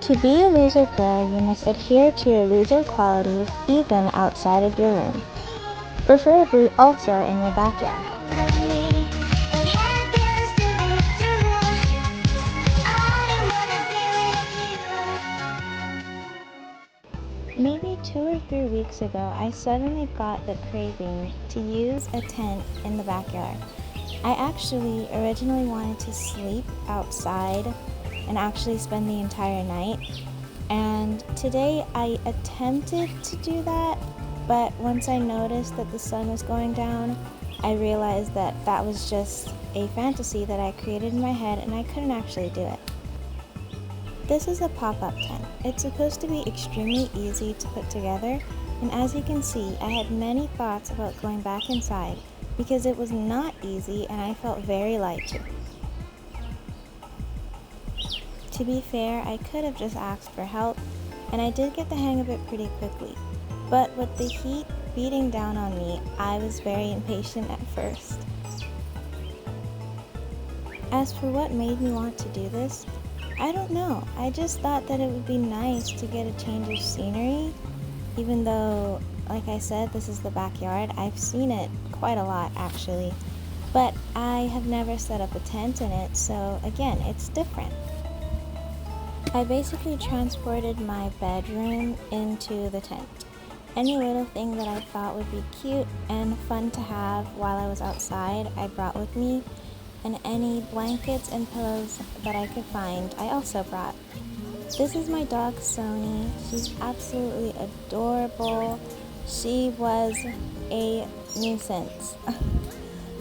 To be a laser pro, you must adhere to your laser qualities even outside of your room, preferably also in your backyard. Maybe 2 or 3 weeks ago, I suddenly got the craving to use a tent in the backyard. I actually originally wanted to sleep outside and actually spend the entire night. And today I attempted to do that, but once I noticed that the sun was going down, I realized that that was just a fantasy that I created in my head and I couldn't actually do it. This is a pop-up tent. It's supposed to be extremely easy to put together, and as you can see, I had many thoughts about going back inside because it was not easy and I felt very light too. To be fair, I could have just asked for help, and I did get the hang of it pretty quickly. But with the heat beating down on me, I was very impatient at first. As for what made me want to do this, I don't know. I just thought that it would be nice to get a change of scenery, even though, like I said, this is the backyard. I've seen it quite a lot actually, but I have never set up a tent in it, so again, it's different. I basically transported my bedroom into the tent. Any little thing that I thought would be cute and fun to have while I was outside, I brought with me, and any blankets and pillows that I could find, I also brought. This is my dog Sony. She's absolutely adorable. She was a nuisance.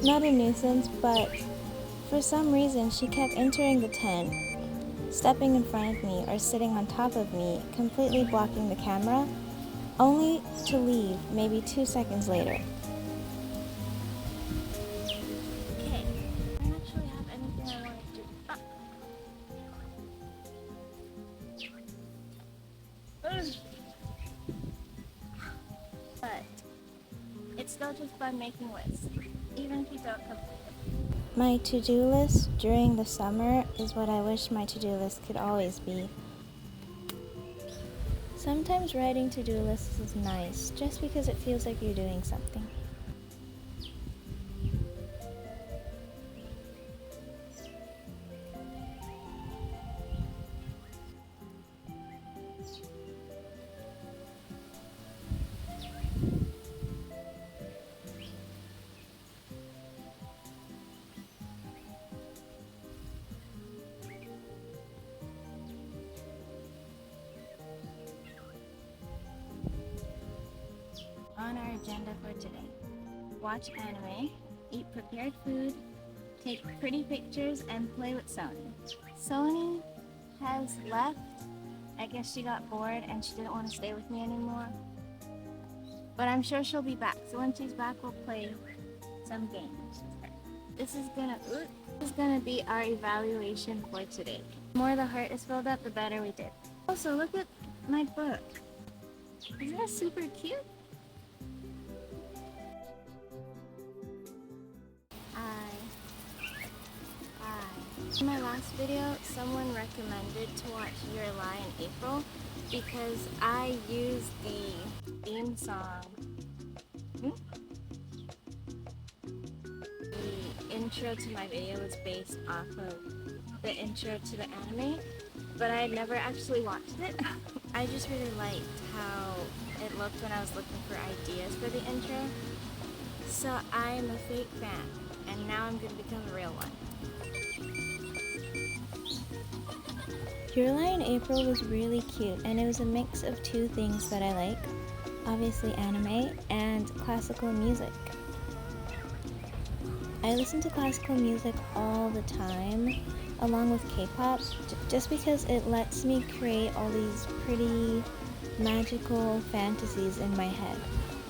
Not a nuisance, but for some reason she kept entering the tent, stepping in front of me or sitting on top of me, completely blocking the camera, only to leave maybe 2 seconds later. Okay, I don't actually have anything I want to do. But it's still just fun making lists, even if you don't complete them. My to-do list during the summer is what I wish my to-do list could always be. Sometimes writing to-do lists is nice, just because it feels like you're doing something. On our agenda for today: watch anime, eat prepared food, take pretty pictures, and play with Sony. Sony has left. I guess she got bored and she didn't want to stay with me anymore. But I'm sure she'll be back. So when she's back, we'll play some games. This is gonna be our evaluation for today. The more the heart is filled up, the better we did. Also, look at my book. Isn't that super cute? In my last video, someone recommended to watch Your Lie in April because I used the theme song. The intro to my video was based off of the intro to the anime, but I had never actually watched it. I just really liked how it looked when I was looking for ideas for the intro. So I'm a fake fan, and now I'm going to become a real one. Your Lie in April was really cute, and it was a mix of two things that I like. Obviously anime and classical music. I listen to classical music all the time, along with K-pop, just because it lets me create all these pretty magical fantasies in my head.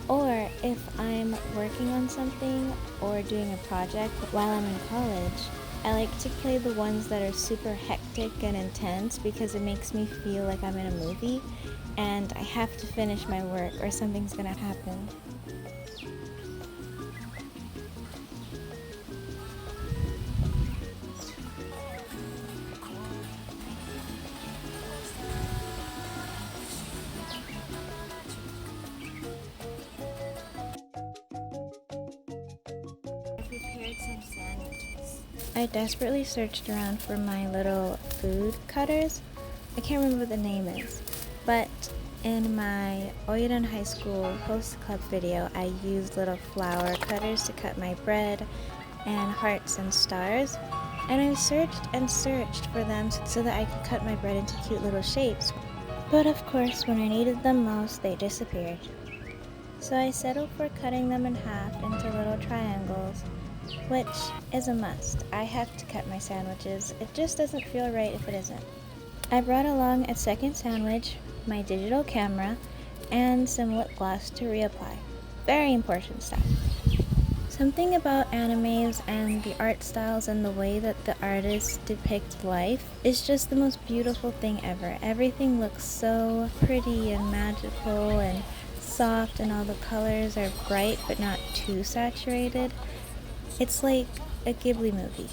Or if I'm working on something or doing a project while I'm in college, I like to play the ones that are super hectic and intense because it makes me feel like I'm in a movie and I have to finish my work or something's gonna happen. I desperately searched around for my little food cutters. I can't remember what the name is, but in my Oiran High School host club video, I used little flower cutters to cut my bread and hearts and stars, and I searched and searched for them so that I could cut my bread into cute little shapes. But of course, when I needed them most, they disappeared. So I settled for cutting them in half into little triangles, which is a must. I have to cut my sandwiches. It just doesn't feel right if it isn't. I brought along a second sandwich, my digital camera, and some lip gloss to reapply. Very important stuff. Something about animes and the art styles and the way that the artists depict life is just the most beautiful thing ever. Everything looks so pretty and magical and soft, and all the colors are bright but not too saturated. It's like a Ghibli movie.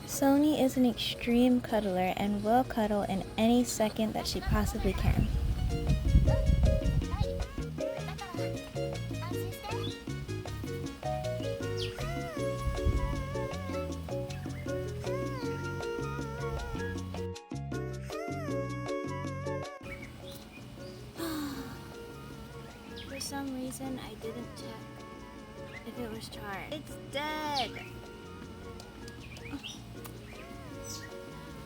Sony is an extreme cuddler and will cuddle in any second that she possibly can. For some reason, I didn't check if it was charged. It's dead!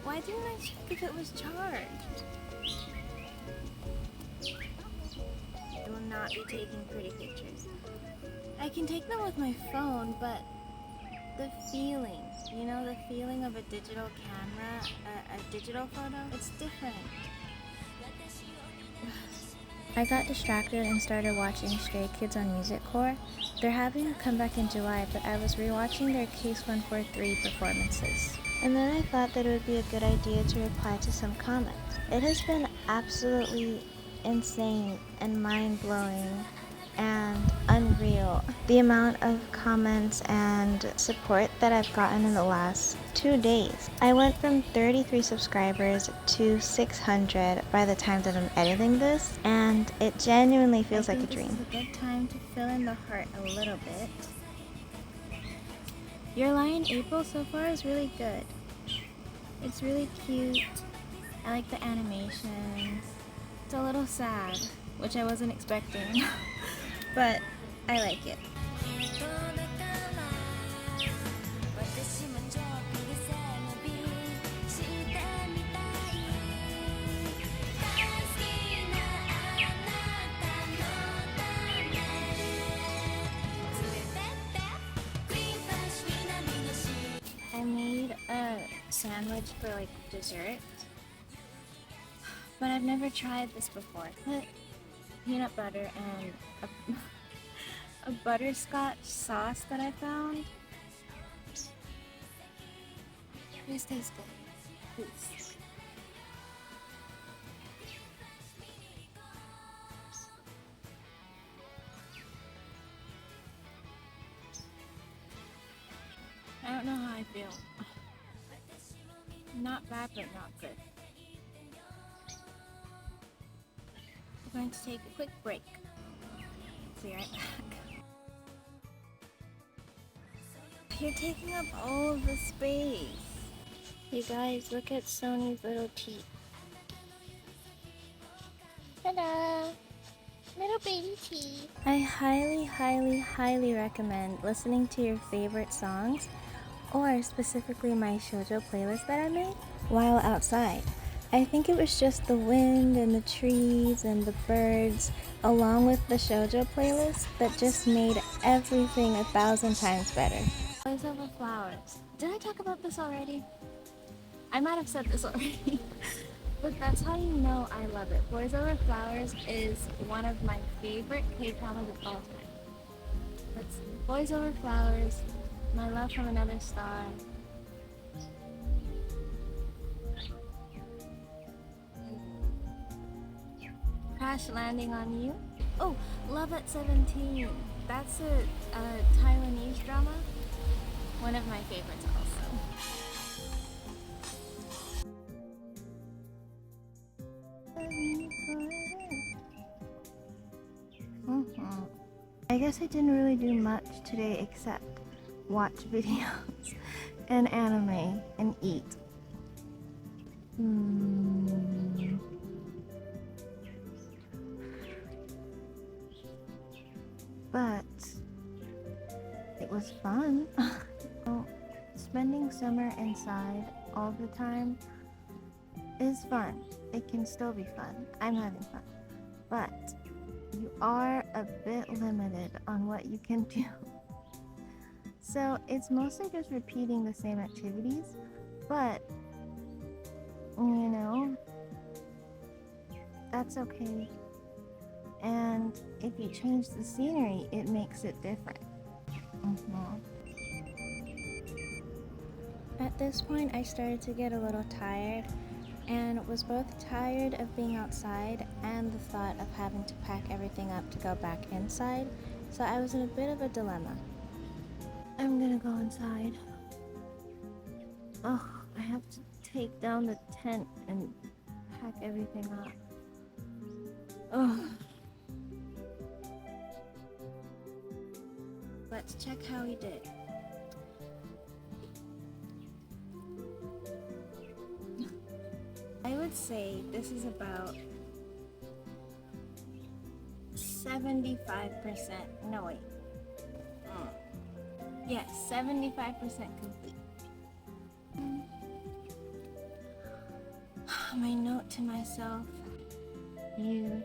Why didn't I check if it was charged? I will not be taking pretty pictures. I can take them with my phone, but the feeling, the feeling of a digital camera, a digital photo, it's different. I got distracted and started watching Stray Kids on Music Core. They're having a comeback in July, but I was rewatching their Case 143 performances. And then I thought that it would be a good idea to reply to some comments. It has been absolutely insane and mind-blowing and unreal, the amount of comments and support that I've gotten in the last 2 days. I went from 33 subscribers to 600 by the time that I'm editing this, and it genuinely feels like a dream. This is a good time to fill in the heart a little bit. Your Lion April so far is really good. It's really cute. I like the animations. It's a little sad, which I wasn't expecting, but I like it. I made a sandwich for like dessert, but I've never tried this before. Put peanut butter and a butterscotch sauce that I found. This tastes good. Please. I don't know how I feel. Not bad, but not good. We're going to take a quick break. Be right back. You're taking up all of the space. You guys, look at Sony's little teeth. Ta-da! Little baby teeth. I highly, highly, highly recommend listening to your favorite songs, or specifically my shoujo playlist that I made, while outside. I think it was just the wind and the trees and the birds, along with the shoujo playlist, that just made everything 1,000 times better. Boys Over Flowers. Did I talk about this already? I might have said this already, but that's how you know I love it. Boys Over Flowers is one of my favorite K-dramas of all time. That's Boys Over Flowers, My Love from Another Star. Crash Landing on You. Oh, Love at 17. That's a Taiwanese drama. One of my favorites also. I guess I didn't really do much today except watch videos and anime and eat. But it was fun. Spending summer inside all the time is fun. It can still be fun. I'm having fun. But you are a bit limited on what you can do. So it's mostly just repeating the same activities, but you know, that's okay. And if you change the scenery, it makes it different. At this point, I started to get a little tired and was both tired of being outside and the thought of having to pack everything up to go back inside, so I was in a bit of a dilemma. I'm gonna go inside. Oh, I have to take down the tent and pack everything up. Oh. Let's check how he did. I would say this is about 75%. No, wait. Yes, 75% complete. My note to myself: you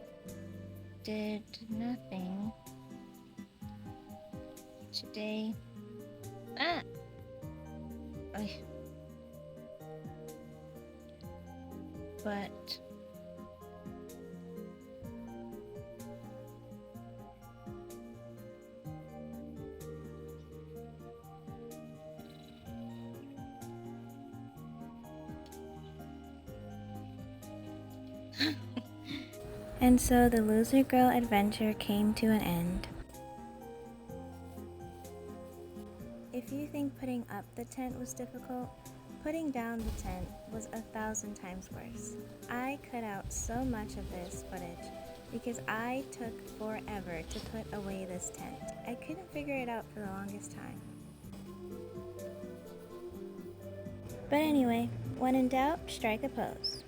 did nothing today. But and so the Loser Girl adventure came to an end. If you think putting up the tent was difficult, putting down the tent was 1,000 times worse. I cut out so much of this footage because I took forever to put away this tent. I couldn't figure it out for the longest time. But anyway, when in doubt, strike a pose.